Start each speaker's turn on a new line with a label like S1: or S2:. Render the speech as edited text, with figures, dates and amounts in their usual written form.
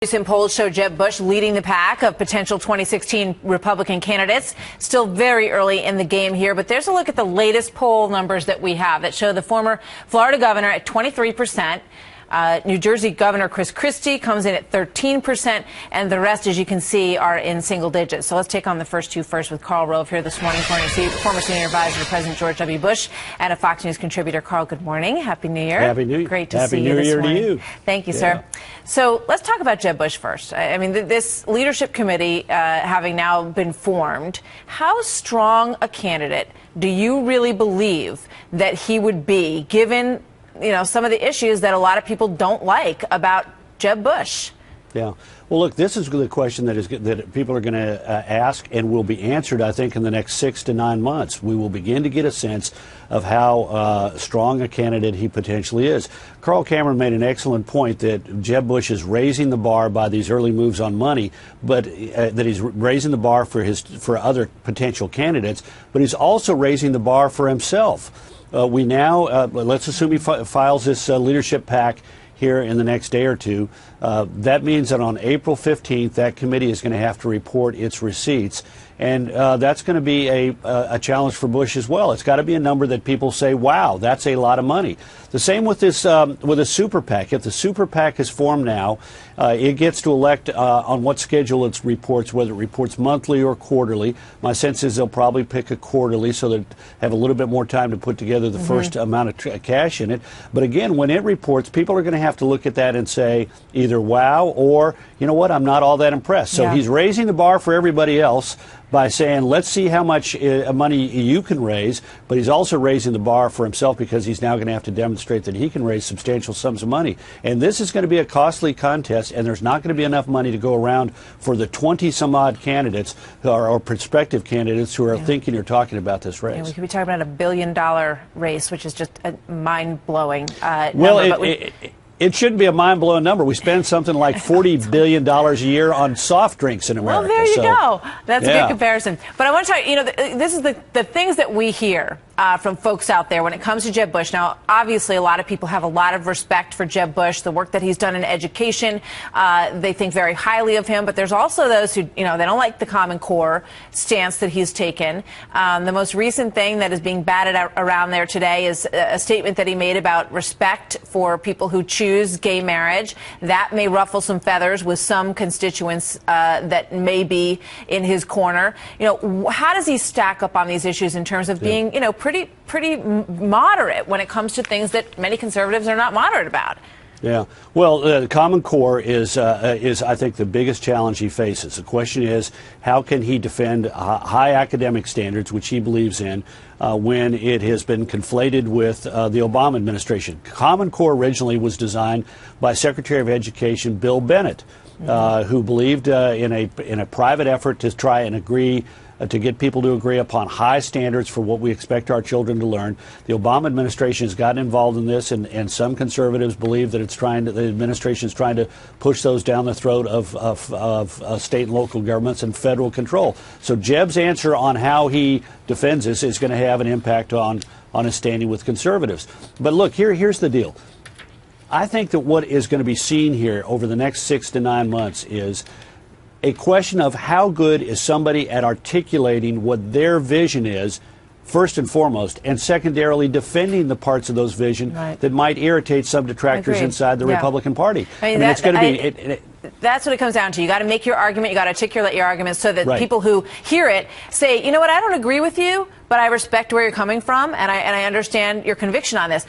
S1: Recent polls show Jeb Bush leading the pack of potential 2016 Republican candidates. Still very early in the game here, but there's a look at the latest poll numbers that we have that show the former Florida governor at 23%. New Jersey Governor Chris Christie comes in at 13%, and the rest, as you can see, are in single digits. So let's take on the first two first with Karl Rove here this morning, former senior advisor to President George W. Bush and a Fox News contributor. Karl, good morning. Happy New Year.
S2: Happy New Year.
S1: Great to see you this morning.
S2: Happy New Year to you.
S1: Thank you, sir. So let's talk about Jeb Bush first. I mean, this leadership committee having now been formed, how strong a candidate do you really believe that he would be, given some of the issues that a lot of people don't like about Jeb Bush?
S2: Yeah. Well, look, this is the question that people are going to ask and will be answered, I think, in the next 6 to 9 months. We will begin to get a sense of how strong a candidate he potentially is. Carl Cameron made an excellent point that Jeb Bush is raising the bar by these early moves on money, but that he's raising the bar for other potential candidates, but he's also raising the bar for himself. We now, let's assume he files this leadership pack here in the next day or two. That means that on April 15th, that committee is going to have to report its receipts. And that's going to be a challenge for Bush as well. It's got to be a number that people say, wow, that's a lot of money. The same with this with a super PAC. If the super PAC is formed now, it gets to elect on what schedule it reports, whether it reports monthly or quarterly. My sense is they'll probably pick a quarterly so they have a little bit more time to put together the first amount of cash in it. But again, when it reports, people are going to have to look at that and say either wow or, you know what, I'm not all that impressed. So he's raising the bar for everybody else by saying, let's see how much money you can raise, but he's also raising the bar for himself because he's now going to have to demonstrate that he can raise substantial sums of money. And this is going to be a costly contest, and there's not going to be enough money to go around for the 20-some-odd candidates or prospective candidates who are thinking or talking about this race.
S1: Yeah, we could be talking about $1 billion race, which is just a mind-blowing
S2: number. It shouldn't be a mind-blowing number. We spend something like $40 billion a year on soft drinks in America.
S1: Well, there you go. That's a good comparison. But I want to tell you, this is the things that we hear from folks out there when it comes to Jeb Bush. Now, obviously, a lot of people have a lot of respect for Jeb Bush, the work that he's done in education. They think very highly of him. But there's also those who, they don't like the Common Core stance that he's taken. The most recent thing that is being batted around there today is a statement that he made about respect for people who choose gay marriage. That may ruffle some feathers with some constituents that may be in his corner. How does he stack up on these issues in terms of being, pretty moderate when it comes to things that many conservatives are not moderate about?
S2: Yeah. Well, the Common Core is, I think, the biggest challenge he faces. The question is, how can he defend high academic standards, which he believes in, when it has been conflated with the Obama administration? Common Core originally was designed by Secretary of Education Bill Bennett, who believed in a private effort to try and agree to get people to agree upon high standards for what we expect our children to learn. The Obama administration has gotten involved in this, and some conservatives believe that the administration is trying to push those down the throat of state and local governments and federal control. So Jeb's answer on how he defends this is going to have an impact on his standing with conservatives. But look, here's the deal. I think that what is going to be seen here over the next 6 to 9 months is a question of how good is somebody at articulating what their vision is, first and foremost, and secondarily defending the parts of those vision that might irritate some detractors inside the Republican Party. I mean it's going to be...
S1: That's what it comes down to. You got to make your argument. You got to articulate your argument so that people who hear it say, you know what, I don't agree with you, but I respect where you're coming from, and I understand your conviction on this.